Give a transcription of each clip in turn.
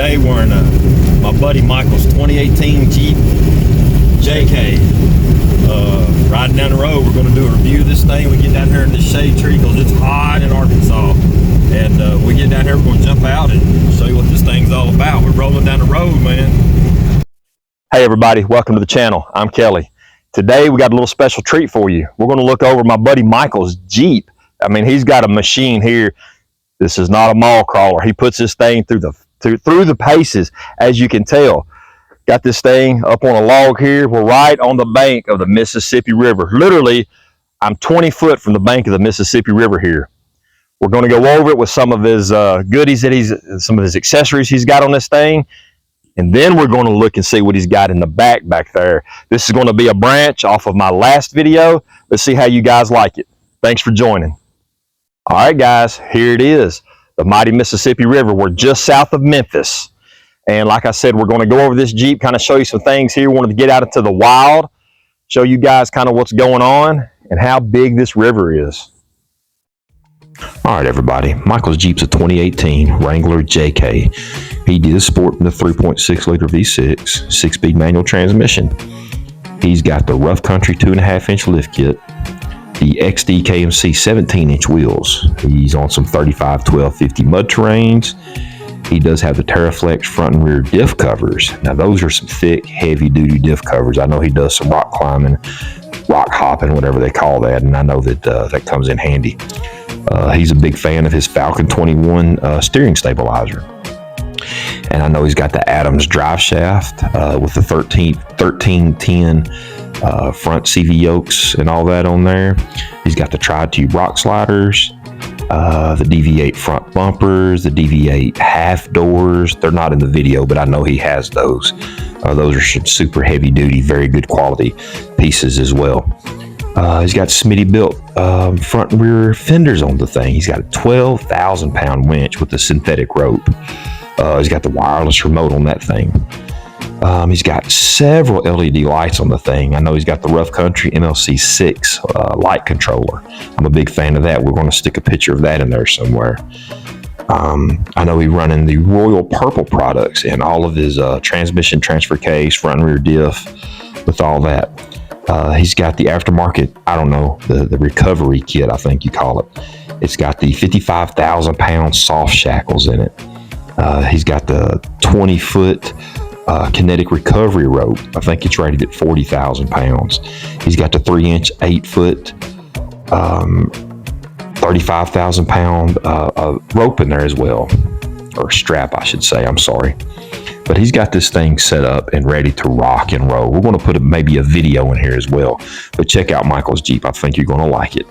Today we're in my buddy Michael's 2018 Jeep JK. Riding down the road, we're going to do a review of this thing. We get down here in the shade tree because it's hot in Arkansas. And we get down here, we're going to jump out and show you what this thing's all about. We're rolling down the road, man. Hey everybody, welcome to the channel. I'm Kelly. Today we got a little special treat for you. We're going to look over my buddy Michael's Jeep. I mean, he's got a machine here. This is not a mall crawler. He puts this thing through the paces, as you can tell. Got this thing up on a log here. We're right on the bank of the Mississippi River. Literally, I'm 20 foot from the bank of the Mississippi River here. We're going to go over it with some of his goodies that some of his accessories he's got on this thing. And then we're going to look and see what he's got in the back there. This is going to be a branch off of my last video. Let's see how you guys like it. Thanks for joining. All right, guys, here it is. The mighty Mississippi River. We're just south of Memphis. And like I said, we're going to go over this Jeep, kind of show you some things here. Wanted to get out into the wild, show you guys kind of what's going on and how big this river is. All right, everybody. Michael's Jeep's a 2018 Wrangler JK. He did sport in the 3.6 liter V6, 6-speed manual transmission. He's got the rough country 2.5-inch lift kit, the XD KMC 17-inch wheels. He's on some 35, 12, 50 mud terrains. He does have the TerraFlex front and rear diff covers. Now, those are some thick, heavy-duty diff covers. I know he does some rock climbing, rock hopping, whatever they call that, and I know that that comes in handy. He's a big fan of his Falcon 21 steering stabilizer. And I know he's got the Adams drive shaft with the 1310 front CV yokes and all that on there. He's got the tri-tube rock sliders, the DV8 front bumpers, the DV8 half doors. They're not in the video, but I know he has those. Those are some super heavy duty, very good quality pieces as well. He's got Smitty built front and rear fenders on the thing. He's got a 12,000 pound winch with a synthetic rope. He's got the wireless remote on that thing. He's got several LED lights on the thing. I know he's got the Rough Country MLC6 light controller. I'm a big fan of that. We're going to stick a picture of that in there somewhere. I know he's running the Royal Purple products in all of his transmission transfer case, front and rear diff, with all that. He's got the aftermarket, I don't know, the recovery kit, I think you call it. It's got the 55,000 pound soft shackles in it. He's got the 20-foot kinetic recovery rope. I think it's rated at 40,000 pounds. He's got the 3-inch, 8-foot, 35,000 pound rope in there as well, or strap, I should say. I'm sorry. But he's got this thing set up and ready to rock and roll. We're going to put maybe a video in here as well. But check out Michael's Jeep. I think you're going to like it.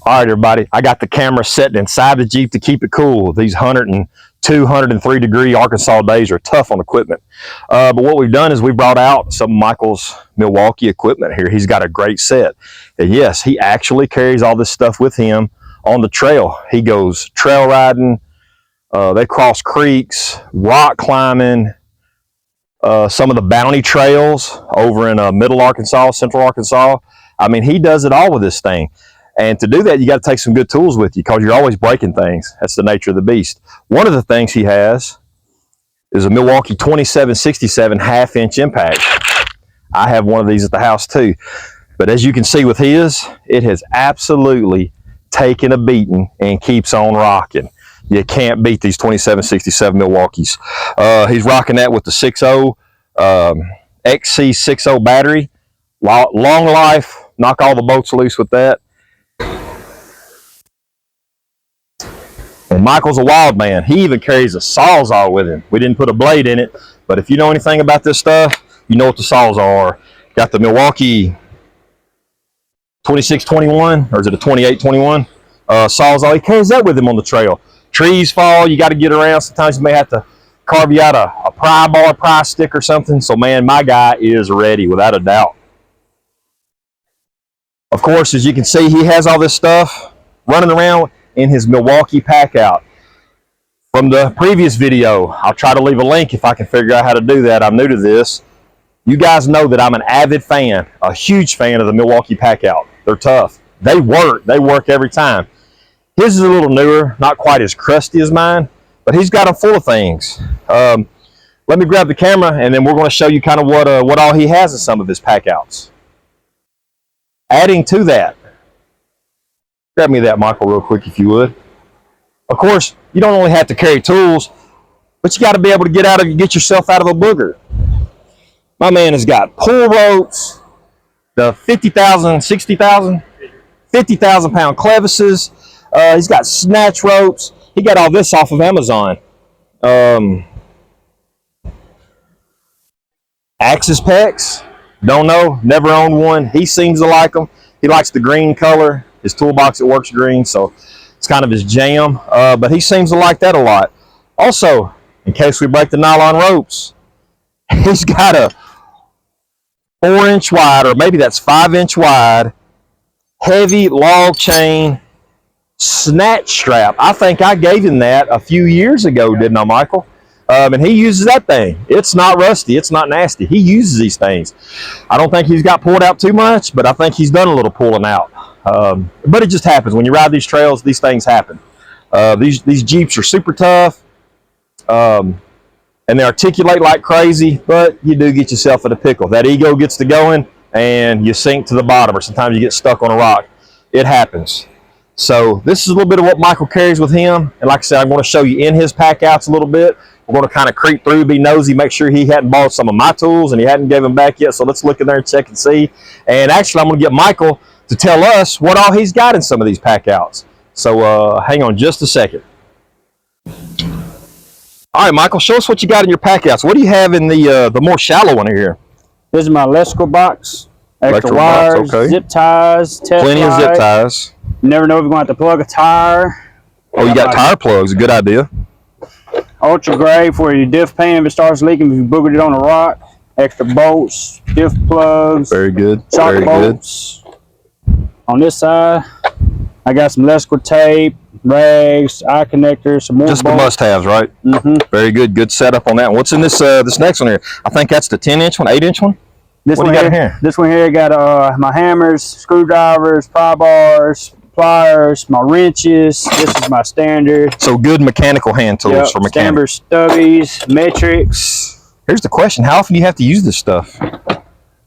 All right, everybody. I got the camera set inside the Jeep to keep it cool. These 102, 103 degree Arkansas days are tough on equipment. But what we've done is we brought out some of Michael's Milwaukee equipment here. He's got a great set. And yes, he actually carries all this stuff with him on the trail. He goes trail riding. They cross creeks, rock climbing, some of the bounty trails over in middle Arkansas, central Arkansas. I mean, he does it all with this thing. And to do that, you got to take some good tools with you because you're always breaking things. That's the nature of the beast. One of the things he has is a Milwaukee 2767 half-inch impact. I have one of these at the house too. But as you can see with his, it has absolutely taken a beating and keeps on rocking. You can't beat these 2767 Milwaukees. He's rocking that with the 6.0 XC60 battery. Long life, knock all the bolts loose with that. And Michael's a wild man. He even carries a Sawzall with him. We didn't put a blade in it, but if you know anything about this stuff, you know what the Sawzall are. Got the Milwaukee 2621, or is it a 2821 Sawzall? He carries that with him on the trail. Trees fall, you got to get around. Sometimes you may have to carve you out a pry bar, pry stick or something. So, man, my guy is ready without a doubt. Of course, as you can see, he has all this stuff running around in his Milwaukee Packout. From the previous video, I'll try to leave a link if I can figure out how to do that. I'm new to this. You guys know that I'm an avid fan, a huge fan of the Milwaukee Packout. They're tough. They work every time. His is a little newer, not quite as crusty as mine, but he's got them full of things. Let me grab the camera, and then we're going to show you kind of what all he has in some of his packouts. Adding to that, grab me that, Michael, real quick, if you would. Of course, you don't only have to carry tools, but you got to be able to get yourself out of a booger. My man has got pull ropes, the 50,000, 60,000, 50,000 pound clevises. He's got snatch ropes. He got all this off of Amazon. Axis pecs, don't know, never owned one. He seems to like them. He likes the green color. His toolbox, it works green, so it's kind of his jam. But he seems to like that a lot. Also, in case we break the nylon ropes, he's got a 4-inch wide, or maybe that's 5-inch wide, heavy log chain snatch strap. I think I gave him that a few years ago, didn't I, Michael? And he uses that thing. It's not rusty. It's not nasty. He uses these things. I don't think he's got pulled out too much, but I think he's done a little pulling out. But it just happens. When you ride these trails, these things happen. These Jeeps are super tough, and they articulate like crazy, but you do get yourself in a pickle. That ego gets to going, and you sink to the bottom, or sometimes you get stuck on a rock. It happens. So this is a little bit of what Michael carries with him. And like I said, I'm going to show you in his pack outs a little bit. We're going to kind of creep through, be nosy, make sure he hadn't bought some of my tools and he hadn't given them back yet. So let's look in there and check and see. And actually, I'm going to get Michael to tell us what all he's got in some of these pack outs. So hang on just a second. All right, Michael, show us what you got in your pack outs. What do you have in the more shallow one here? This is my electrical box. Extra wires, okay. Zip ties, test plenty light. Of zip ties. You never know if you're going to have to plug a tire. Oh, you got tire plugs. A good idea. Ultra gray for your diff pan if it starts leaking, if you boogered it on a rock. Extra bolts, diff plugs. Very good. Shock Very bolts. Good. On this side, I got some electrical tape, rags, eye connectors, some more just bolts. the must-haves, right? Mm-hmm. Very good. Good setup on that one. What's in this this next one here? I think that's the 10-inch one, 8-inch one? This what one do you got here? This one here got my hammers, screwdrivers, pry bars, pliers, my wrenches. This is my standard. So good mechanical hand tools for mechanics. Standard stubbies, metrics. Here's the question: how often do you have to use this stuff?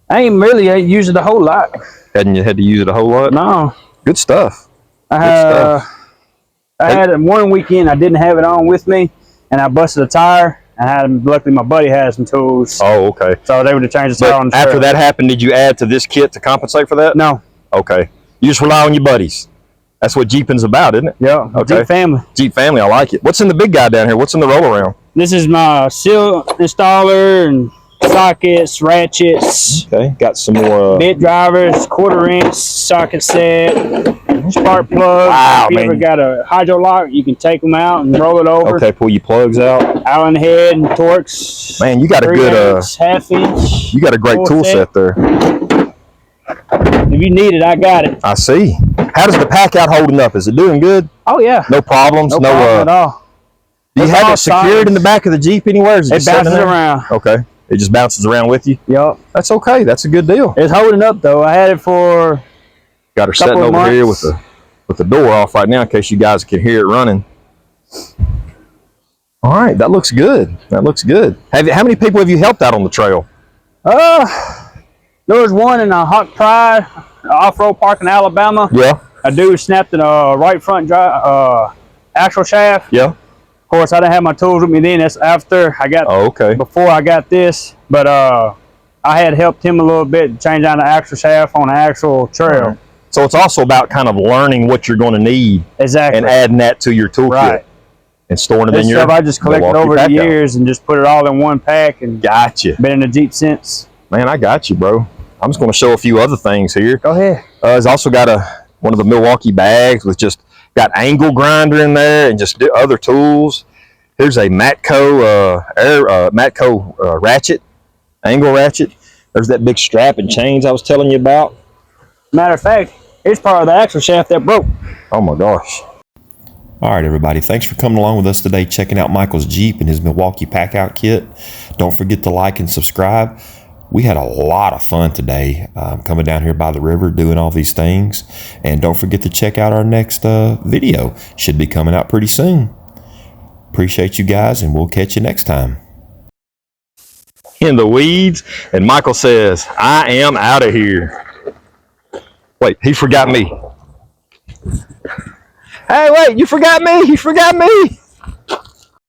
I ain't used it a whole lot. Hadn't you had to use it a whole lot? No. Good stuff. I had one weekend I didn't have it on with me, and I busted a tire. Luckily, my buddy had some tools. Oh, okay. So I was able to change the tire on the trail. After that happened, did you add to this kit to compensate for that? No. Okay. You just rely on your buddies. That's what Jeeping's about, isn't it? Yeah. Okay. Jeep family. Jeep family. I like it. What's in the big guy down here? What's in the roll around? This is my seal installer and sockets, ratchets. Okay. Got some more bit drivers, 1/4-inch socket set, spark plugs. Wow, if you ever got a hydro lock, you can take them out and roll it over. Okay, pull your plugs out. Allen head and Torx. Man, you got a good 1/2-inch. You got a great tool set there. If you need it, I got it. I see. How does the pack out holding up? Is it doing good? Oh yeah. No problems. No problem at all. Do you have it secured in the back of the Jeep anywhere? Is it bounces around. Okay. It just bounces around with you? Yep. That's okay. That's a good deal. It's holding up though. I had it for got her sitting over here with the door off right now in case you guys can hear it running. All right, that looks good. That looks good. How many people have you helped out on the trail? There was one in a Hawk Pride off-road park in Alabama. Yeah. A dude snapped the right front axle shaft. Yeah. Of course, I didn't have my tools with me then. That's after I got. Oh, okay. Before I got this, but I had helped him a little bit change out the axle shaft on the actual trail. Right. So it's also about kind of learning what you're going to need. Exactly. And adding that to your toolkit. Right. And storing it this in your stuff I just collected over the years and just put it all in one pack and gotcha. Been in the Jeep since. Man, I got you, bro. I'm just going to show a few other things here. Go ahead. It's also got one of the Milwaukee bags with just got angle grinder in there and just other tools. Here's a Matco ratchet, angle ratchet. There's that big strap and chains I was telling you about. Matter of fact, it's part of the axle shaft that broke. Oh my gosh. All right, everybody. Thanks for coming along with us today, checking out Michael's Jeep and his Milwaukee Packout kit. Don't forget to like and subscribe. We had a lot of fun today coming down here by the river, doing all these things. And don't forget to check out our next video. Should be coming out pretty soon. appreciate you guys, and we'll catch you next time. In the weeds, and Michael says, I am out of here. Wait, he forgot me. Hey, wait, you forgot me? You forgot me?